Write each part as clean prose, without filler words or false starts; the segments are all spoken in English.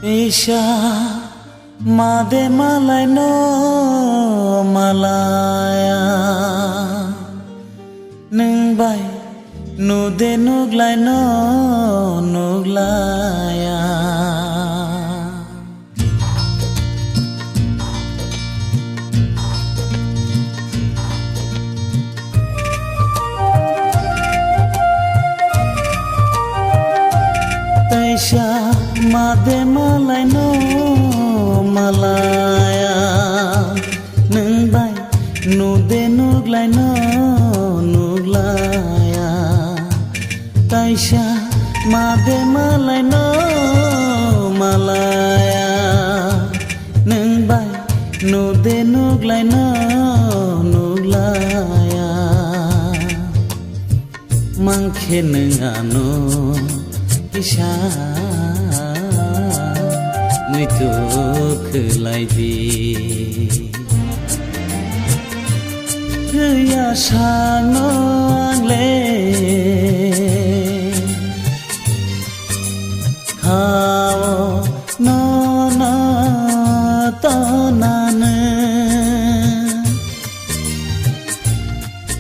Isha made malay no malaya nung bay nude nuglay no nuglaya Taisha made malay no malaya nung bay nude nuglay no nuglaya Taisha made malay no malaya nung bay nude nuglay no nuglaya mangkhe nung ano Isha mui tu khlai di ya sang no ang le khao no no to na ne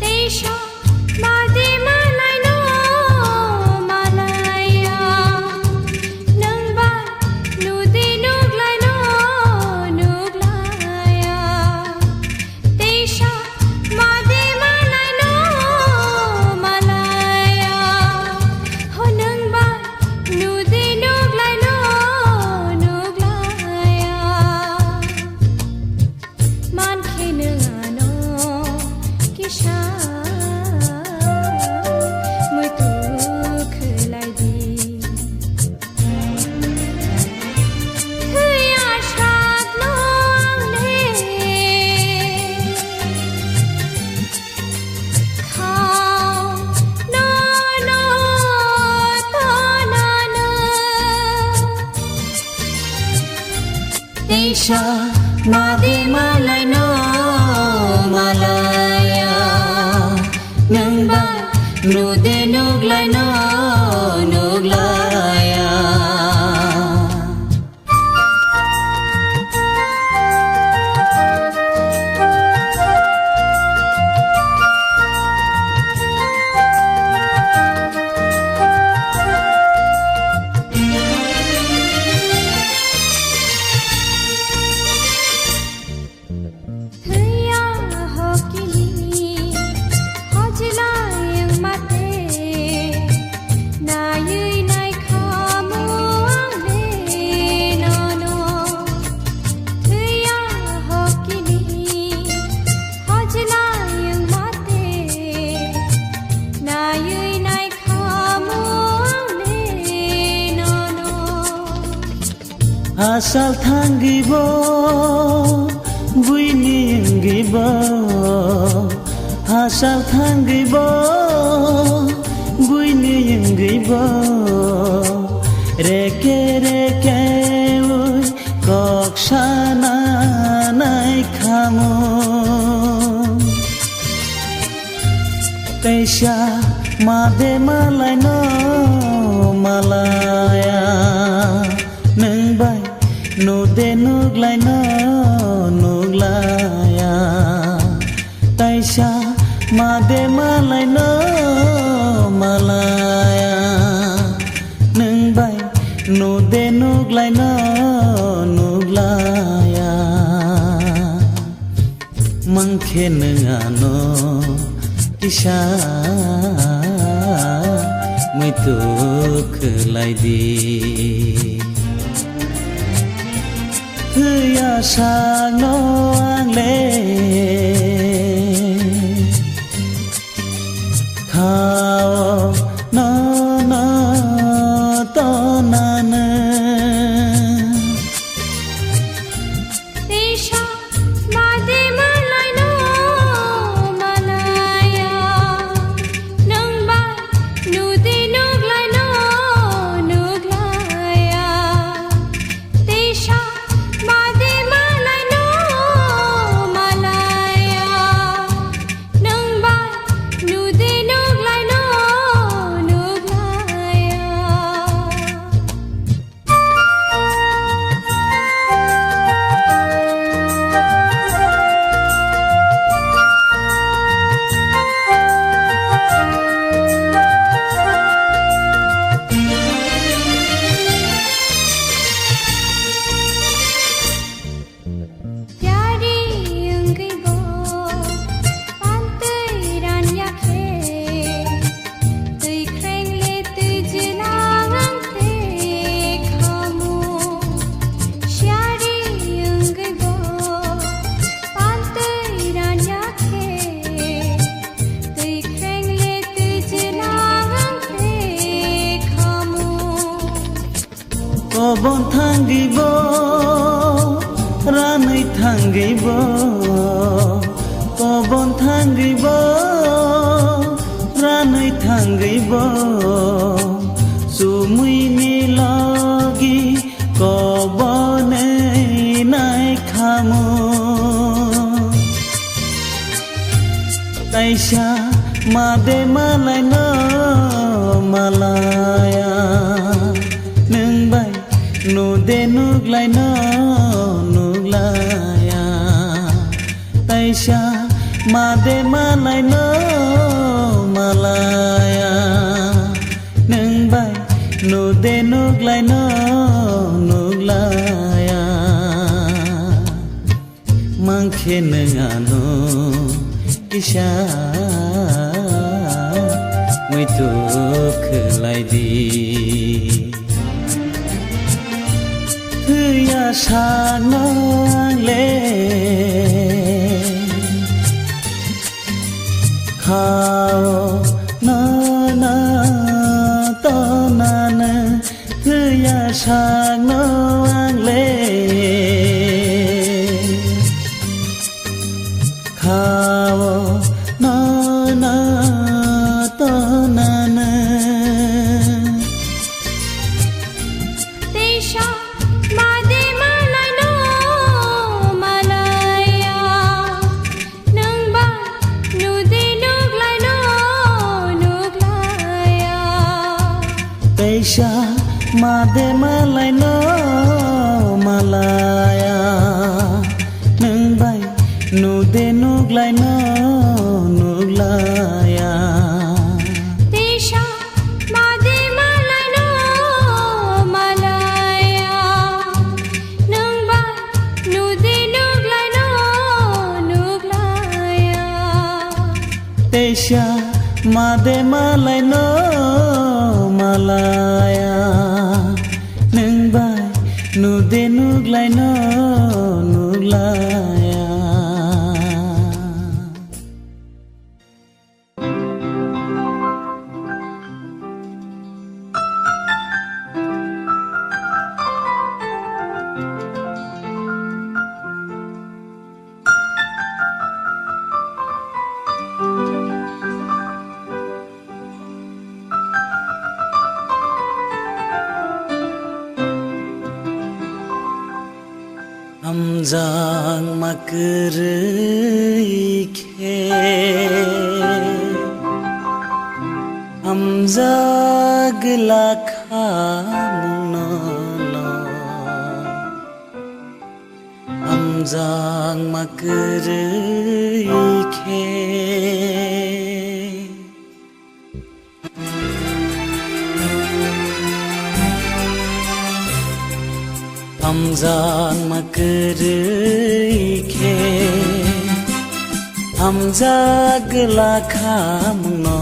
Taisha made malay no malaya nung bay nude nuglay no nuglaya Taisha made malay no malaya ho nung bay nude nuglay no nuglaya man khinung ano kisha mui tu khlai di ya shat no le khao no no to na na Isha made malay no malaya nung bay nude nuglay no nuglaya Thaya hokili hojlayang mate nayui nai khamu angle no no Thaya hokili hojlayang mate nayui nai khamu angle no no Asal thangibo buinigibo Asal thangibo buinigibo reke reke ui koksana nai khamu Taisha made malay no malaya nung bay nude nuglay no nuglaya Taisha made malay no malaya nung bay nude nuglay no nuglaya mangkhe nung ano Isha mui tu khlai di ya sang no ang le khao no no to na ne Taisha made malay no malaya nung bay nude nuglay no nuglaya Taisha made malay no malaya कबन थांगिब रानै थांगिब Cubbon थांगिब रानै थांगिब सुमुइनि लगी कबनै नाय खामो ताइसा मादे मालायनो मालाया नोंबाय नुदे नुग्लायनो नुग्लाया ताइसा मादे मालायनो मालाया नोंबाय नुदे नुग्लायनो नुग्लाया मांखे नोङानो किसा मैतु खोलायदि थैया सानले खाओ ना तो नाना थैया सानले खाओ ना तो नाना तेशा मादे मालायनो मालाया नोंबा नुदे नुग्लायनो नुग्लाया तेशा मादे मालायनो मालाया नोंबाय नुदे नुग्लायनो नुग्लाया तेशा मादे मालायनो मालाया नोंबा नुदे नुग्लायनो नुग्लाया तेशा मादे मालायनो मालाया नोंबाय नुदे नुग्लायनो नुग्लाया Amjang makerike Amjag lakhamuno Amjang makerike Amjang makerike Amjag lakhamuno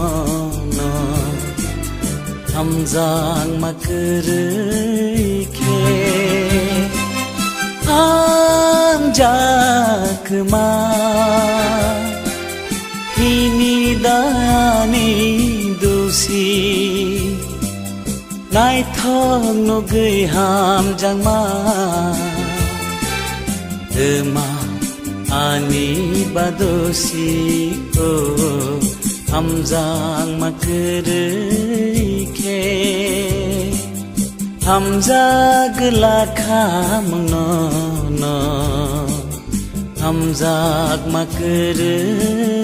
Amjang makerike Amjag ma Hini dani dusi Nai thong no gửi ham jang ma ma ani badosi o Amjang makerike Amjag lakhamuno Amjag makerike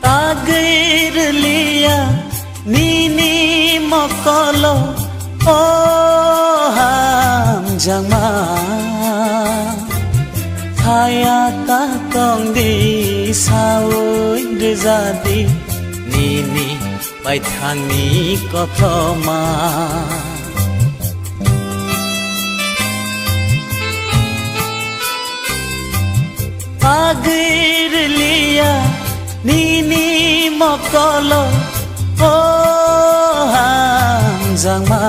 Tager liya nini mokolo o Amjang ma Thaya ta tong di sao de jadi nini बायथांनि कथमा Agirlia nini mokolo oh hamzangma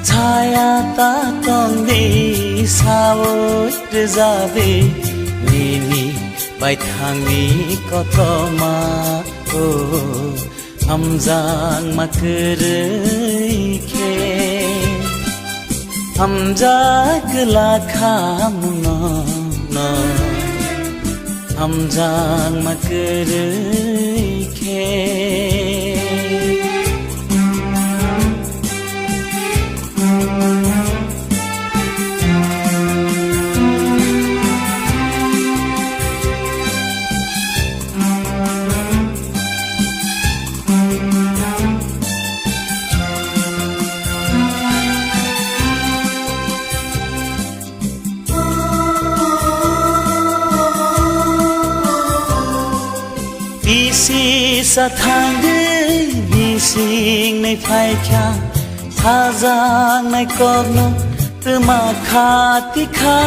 Chaya ta tong di sawut zabe nini baithangni kotoma oh hamzang makerike hamjagla khamno no hamjang makerike Bisi sathangde bising nei phaikha thajang nei kogno tma khati kha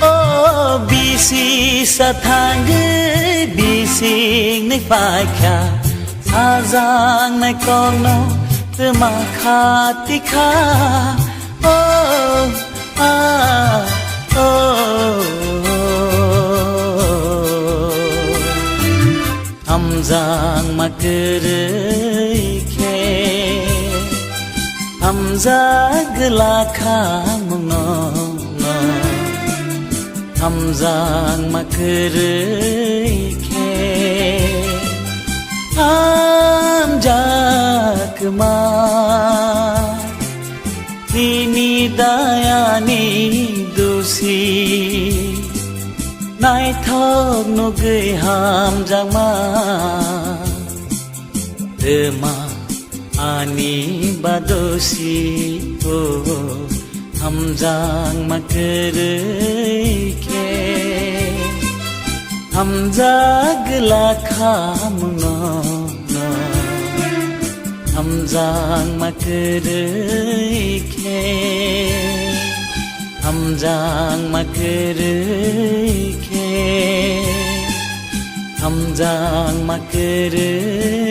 Oh bisi sathangde bising nei phaikha thajang nei kogno tma khati kha Oh ah Hamzang makerike Hamzagla khamno no Hamzang makerike Hamjakma Nini dayani dusi Nai thok no gei ham jang ma Dema ani badosi o ham jang makerike Ham jagla kham no no Hamjang makerike Hamjang makerike Hamjang makerike